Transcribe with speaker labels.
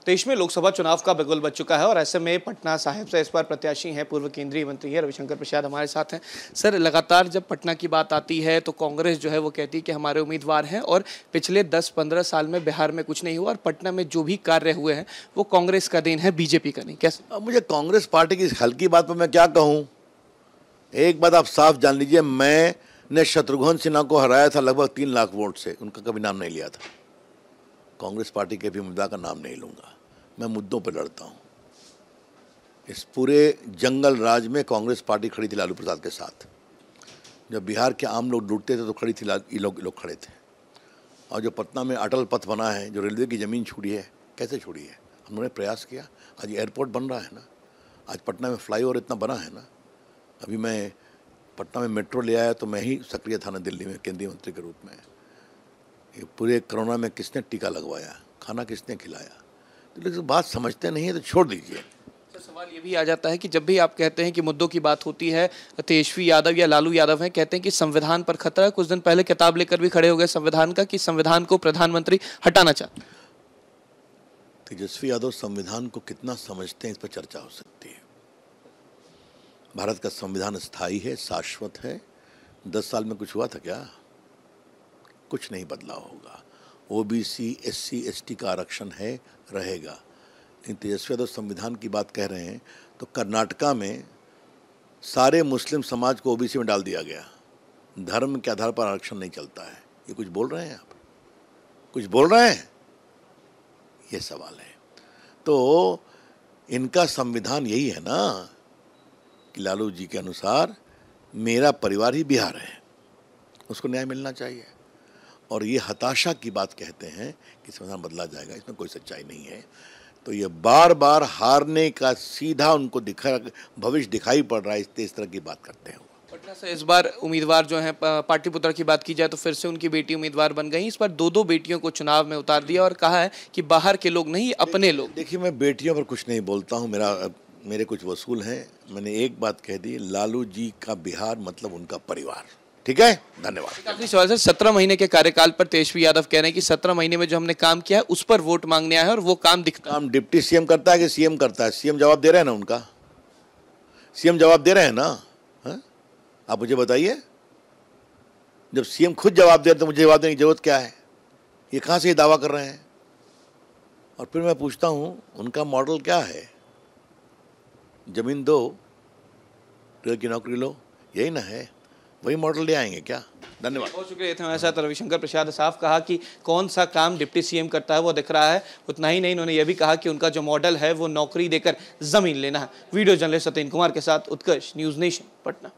Speaker 1: देश में लोकसभा चुनाव का बिगुल बज चुका है और ऐसे में पटना साहिब से इस बार प्रत्याशी हैं पूर्व केंद्रीय मंत्री है रविशंकर प्रसाद हमारे साथ हैं। सर, लगातार जब पटना की बात आती है तो कांग्रेस जो है वो कहती है कि हमारे उम्मीदवार हैं और पिछले 10-15 साल में बिहार में कुछ नहीं हुआ और पटना में जो भी कार्य हुए हैं वो कांग्रेस का देन है, बीजेपी का नहीं। कैसे?
Speaker 2: अब मुझे कांग्रेस पार्टी की हल्की बात पर मैं क्या कहूँ। एक बात आप साफ जान लीजिए, मैंने शत्रुघ्न सिन्हा को हराया था लगभग 3 लाख वोट से, उनका कभी नाम नहीं लिया था। कांग्रेस पार्टी के भी उम्मीदवार का नाम नहीं लूंगा। मैं मुद्दों पर लड़ता हूँ। इस पूरे जंगल राज में कांग्रेस पार्टी खड़ी थी लालू प्रसाद के साथ। जब बिहार के आम लोग लूटते थे तो खड़ी थी ये लोग खड़े थे। और जो पटना में अटल पथ बना है, जो रेलवे की ज़मीन छोड़ी है, कैसे छोड़ी है? हमने प्रयास किया। आज एयरपोर्ट बन रहा है ना, आज पटना में फ्लाईओवर इतना बना है ना। अभी मैं पटना में मेट्रो ले आया तो मैं ही सक्रिय था ना दिल्ली में केंद्रीय मंत्री के रूप में। ये पूरे कोरोना में किसने टीका लगवाया, खाना किसने खिलाया? तो लेकिन बात समझते नहीं है तो छोड़ दीजिए।
Speaker 1: सवाल ये भी आ जाता है कि जब भी आप कहते हैं कि मुद्दों की बात होती है, तेजस्वी यादव या लालू यादव हैं, कहते हैं कि संविधान पर खतरा है। कुछ दिन पहले किताब लेकर भी खड़े हो गए संविधान का कि संविधान को प्रधानमंत्री हटाना चाहते हैं।
Speaker 2: तेजस्वी यादव संविधान को कितना समझते हैं इस पर चर्चा हो सकती है। भारत का संविधान स्थायी है, शाश्वत है। 10 साल में कुछ हुआ था क्या? कुछ नहीं बदलाव होगा। ओबीसी, एससी, एसटी का आरक्षण है, रहेगा। लेकिन तेजस्वी यादव संविधान की बात कह रहे हैं तो कर्नाटका में सारे मुस्लिम समाज को ओबीसी में डाल दिया गया। धर्म के आधार पर आरक्षण नहीं चलता है। ये कुछ बोल रहे हैं आप? कुछ बोल रहे हैं? ये सवाल है। तो इनका संविधान यही है ना कि लालू जी के अनुसार मेरा परिवार ही बिहार है, उसको न्याय मिलना चाहिए। और ये हताशा की बात कहते हैं कि संविधान बदला जाएगा, इसमें कोई सच्चाई नहीं है। तो ये बार बार हारने का सीधा उनको भविष्य दिखाई पड़ रहा है, इस तरह की बात करते हैं।
Speaker 1: पटना से इस बार उम्मीदवार जो हैं, पाटलिपुत्र की बात की जाए तो फिर से उनकी बेटी उम्मीदवार बन गई। इस बार 2 बेटियों को चुनाव में उतार दिया और कहा है कि बाहर के लोग नहीं, अपने लोग।
Speaker 2: देखिए, मैं बेटियों पर कुछ नहीं बोलता हूँ, मेरे कुछ वसूल हैं। मैंने एक बात कह दी, लालू जी का बिहार मतलब उनका परिवार। ठीक है, धन्यवाद।
Speaker 1: आखिरी सवाल सर, 17 महीने के कार्यकाल पर तेजस्वी यादव कह रहे हैं कि 17 महीने में जो हमने काम किया है उस पर वोट मांगने आया है और वो काम दिखता है।
Speaker 2: काम डिप्टी सीएम करता है कि सीएम करता है? सीएम जवाब दे रहे हैं ना उनका। सीएम जवाब दे रहे हैं ना। हाँ? आप मुझे बताइए, जब सीएम खुद जवाब दे रहे तो मुझे जवाब देने की जरूरत क्या है? ये कहाँ से ये दावा कर रहे हैं? और फिर मैं पूछता हूँ, उनका मॉडल क्या है? जमीन दो, रेल की नौकरी लो, यही ना है? वही मॉडल ले आएंगे क्या? धन्यवाद।
Speaker 1: बहुत शुक्रिया। थे हमारे साथ रविशंकर प्रसाद। साफ कहा कि कौन सा काम डिप्टी सीएम करता है वो दिख रहा है। उतना ही नहीं, इन्होंने ये भी कहा कि उनका जो मॉडल है वो नौकरी देकर जमीन लेना है। वीडियो जर्नलिस्ट सत्येंद्र कुमार के साथ उत्कर्ष, न्यूज़ नेशन, पटना।